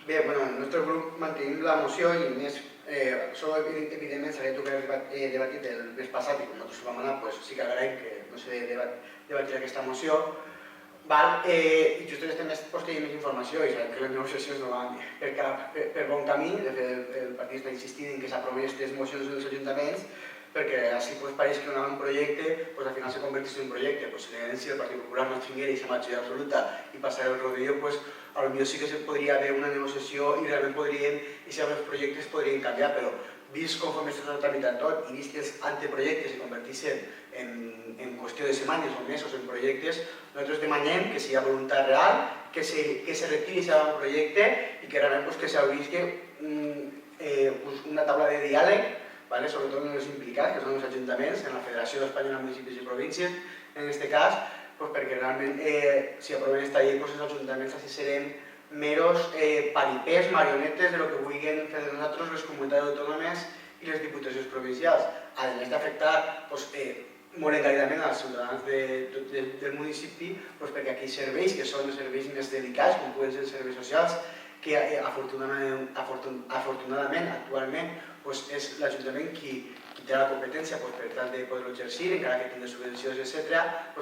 Bé, el nostre grup mantenim la moció i més, evidentment s'ha debatit el mes passat i com nosaltres ho vam anar, sí que agraïm que no s'ha debatit aquesta moció. I just en aquest mes tenim més informació i sabem que les negociacions no van per bon camí. De fet, el partit està insistint en que s'aprovin aquestes mocions dels ajuntaments perquè així pareix que un projecte al final se convertís en un projecte. Si el Partit Popular no tinguera aquesta majoria absoluta i passara el rodillo, potser sí que podria haver una negociació i realment els projectes podrien canviar, però vist conforme s'està tramitant tot i vist que els anteprojectes se convertissin en qüestió de setmanes o mesos en projectes, nosaltres demanem que si hi ha voluntat real, que se retiri aquest avantprojecte i que realment s'obrisqui una taula de diàleg, sobretot amb els implicats, que són els ajuntaments, en la Federació Espanyola de Municipis i Províncies, en aquest cas, perquè realment si aprovem aquesta llei els ajuntaments així serem meros paripers, marionetes de lo que vulguin fer de nosaltres les comunitats autònomes i les diputacions provincials, a més d'afectar molt encaridament als ciutadans del municipi, perquè aquí hi ha serveis que són els serveis més delicats, com poden ser els serveis socials, que afortunadament actualment és l'Ajuntament qui té la competència per tal de poder-lo exercir, encara que tingui subvencions, etc.,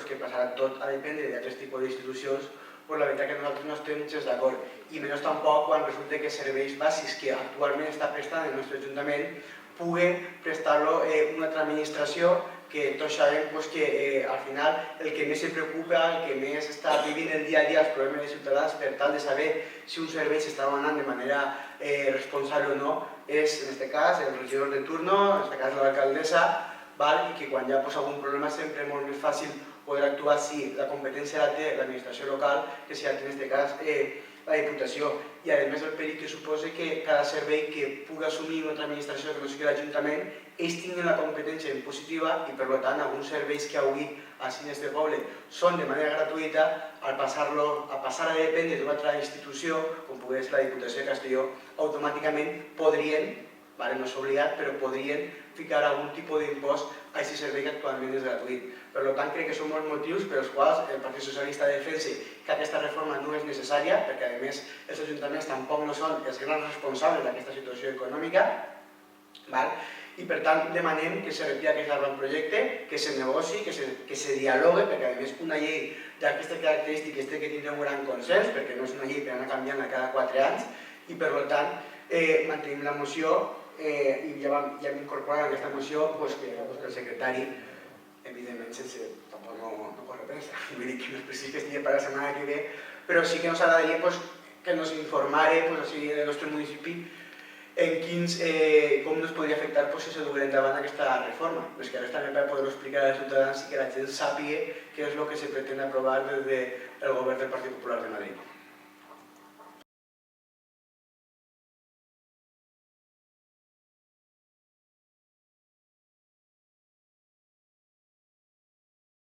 que passarà tot a dependre d'altres tipus d'institucions. La veritat que nosaltres no estem gens d'acord, i menys tampoc quan resulta que serveis bàsics que actualment està prestant el nostre Ajuntament pugui prestar-lo una altra administració que tots sabem que al final el que més se preocupa, el que més està vivint el dia a dia els problemes dels ciutadans per tal de saber si un servei s'està donant de manera responsable o no és, en aquest cas, el regidor de turno, en aquest cas l'alcaldessa, i que quan hi ha algun problema sempre és molt més fàcil poder actuar si la competència la té l'administració local que si la té en aquest cas la Diputació. I a més el perill que suposa que cada servei que pugui assumir una altra administració que no sigui l'Ajuntament, ells tinguin la competència en positiva i per tant alguns serveis que avui a Cines de Poble són de manera gratuïta, al passar a dependre d'una altra institució, com pugui ser la Diputació de Castelló, automàticament podrien, no és obligat, però podrien ficar algun tipus d'impost a aquest servei que actualment és gratuït. Per tant, crec que són molts motius pels quals el Partit Socialista defensa que aquesta reforma no és necessària, perquè a més els ajuntaments tampoc no són els grans responsables d'aquesta situació econòmica, i per tant demanem que se retiri aquest avantprojecte, que se negociï, que se dialogue, perquè a més una llei d'aquestes característiques té que tindre un gran consens, perquè no és una llei per anar canviant cada 4 anys, i per tant mantenim la moció i ja hem incorporat en aquesta moció que el secretari, evidentment tampoc no corre pressa, vull dir que no és precís que estigui per la setmana que ve, però sí que ens agradaria que ens informara el nostre municipi en com nos podria afectar si se duguera endavant aquesta reforma. Però és que ara també per poder-ho explicar als ciutadans i que la gent sàpiga què és el que se pretén aprovar des del govern del Partit Popular de Madrid.